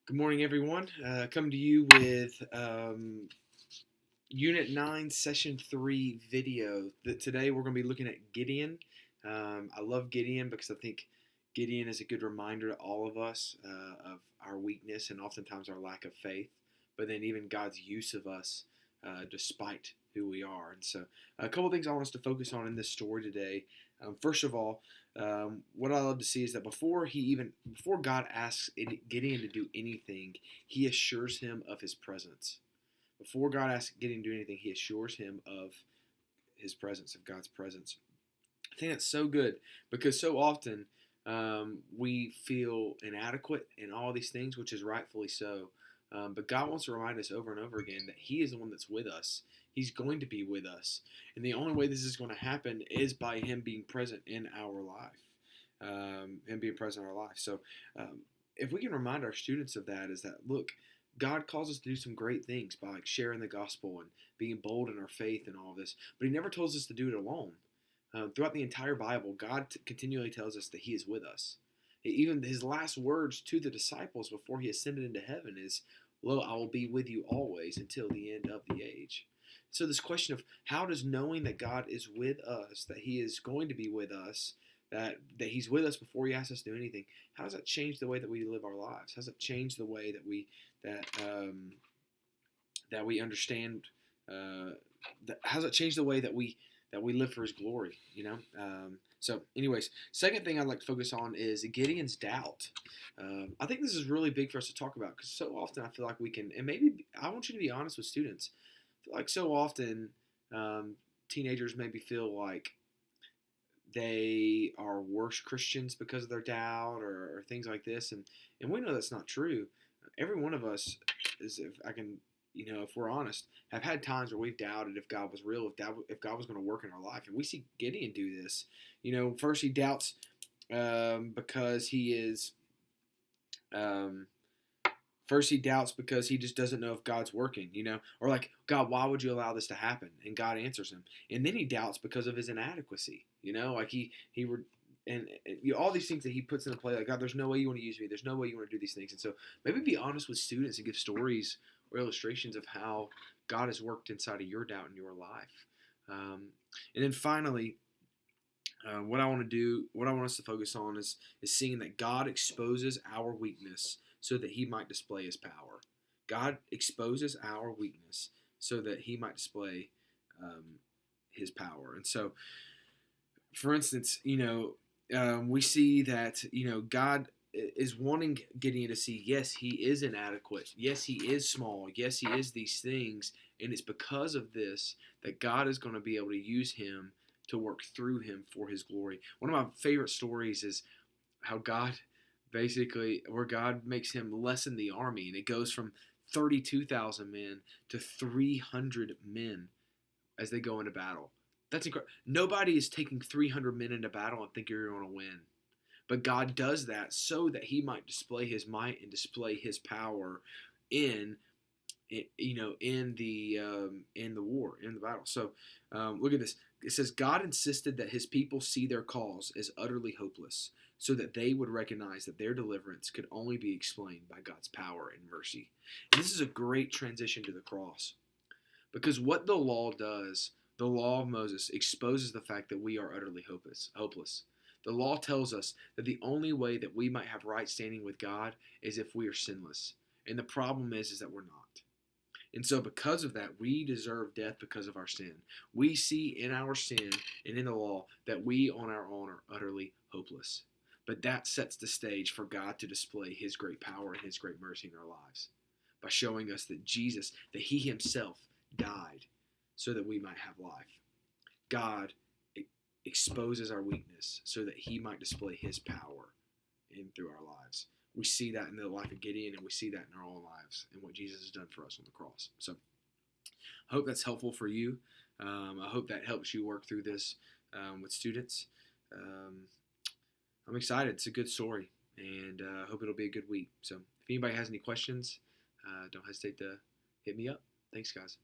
Good morning, everyone. Coming to you with Unit 9, Session 3 video. Today we're going to be looking at Gideon. I love Gideon because I think Gideon is a good reminder to all of us of our weakness and oftentimes our lack of faith, but then even God's use of us despite who we are. And so a couple things I want us to focus on in this story today. First of all, what I love to see is that before God asks Gideon to do anything, he assures him of his presence. Before God asks Gideon to do anything, he assures him of his presence, of God's presence. I think that's so good because so often we feel inadequate in all these things, which is rightfully so. But God wants to remind us over and over again that He is the one that's with us. He's going to be with us. And the only way this is going to happen is by Him being present in our life. Him being present in our life. So if we can remind our students of that, is that, look, God calls us to do some great things by sharing the gospel and being bold in our faith and all of this. But He never tells us to do it alone. Throughout the entire Bible, God continually tells us that He is with us. Even His last words to the disciples before He ascended into heaven is, "Lo, I will be with you always until the end of the age." So this question of how does knowing that God is with us, that He is going to be with us, that He's with us before He asks us to do anything, how does that change the way that we live our lives? How does that change the way that we understand? How does that change the way that we live for His glory? So, anyways, second thing I'd like to focus on is Gideon's doubt. I think this is really big for us to talk about because so often I feel like we can, and maybe I want you to be honest with students. I feel like so often teenagers maybe feel like they are worse Christians because of their doubt or things like this, and we know that's not true. Every one of us is, if we're honest, have had times where we've doubted if God was real, if God was going to work in our life. And we see Gideon do this. First he doubts because he is. First he doubts because he just doesn't know if God's working, or like, God, why would you allow this to happen? And God answers him. And then he doubts because of his inadequacy, like all these things that he puts into play, like, God, there's no way you want to use me. There's no way you want to do these things. And so maybe be honest with students and give stories or illustrations of how God has worked inside of your doubt in your life. And then finally, what I want us to focus on is seeing that God exposes our weakness so that He might display His power. God exposes our weakness so that He might display His power. And so, for instance, we see that God is wanting Gideon to see, yes, he is inadequate. Yes, he is small. Yes, he is these things. And it's because of this that God is going to be able to use him to work through him for His glory. One of my favorite stories is how where God makes him lessen the army, and it goes from 32,000 men to 300 men as they go into battle. That's incredible. Nobody is taking 300 men into battle and think you're going to win. But God does that so that He might display His might and display His power in the war, in the battle. So look at this. It says, God insisted that His people see their cause as utterly hopeless so that they would recognize that their deliverance could only be explained by God's power and mercy. And this is a great transition to the cross, because what the law does, the law of Moses exposes the fact that we are utterly hopeless. The law tells us that the only way that we might have right standing with God is if we are sinless. And the problem is that we're not. And so because of that, we deserve death because of our sin. We see in our sin and in the law that we on our own are utterly hopeless. But that sets the stage for God to display His great power and His great mercy in our lives by showing us that He Himself died so that we might have life. God exposes our weakness so that He might display His power in through our lives. We see that in the life of Gideon, and we see that in our own lives and what Jesus has done for us on the cross. So I hope that's helpful for you. I hope that helps you work through this with students. I'm excited. It's a good story, and I hope it'll be a good week. So if anybody has any questions, don't hesitate to hit me up. Thanks, guys.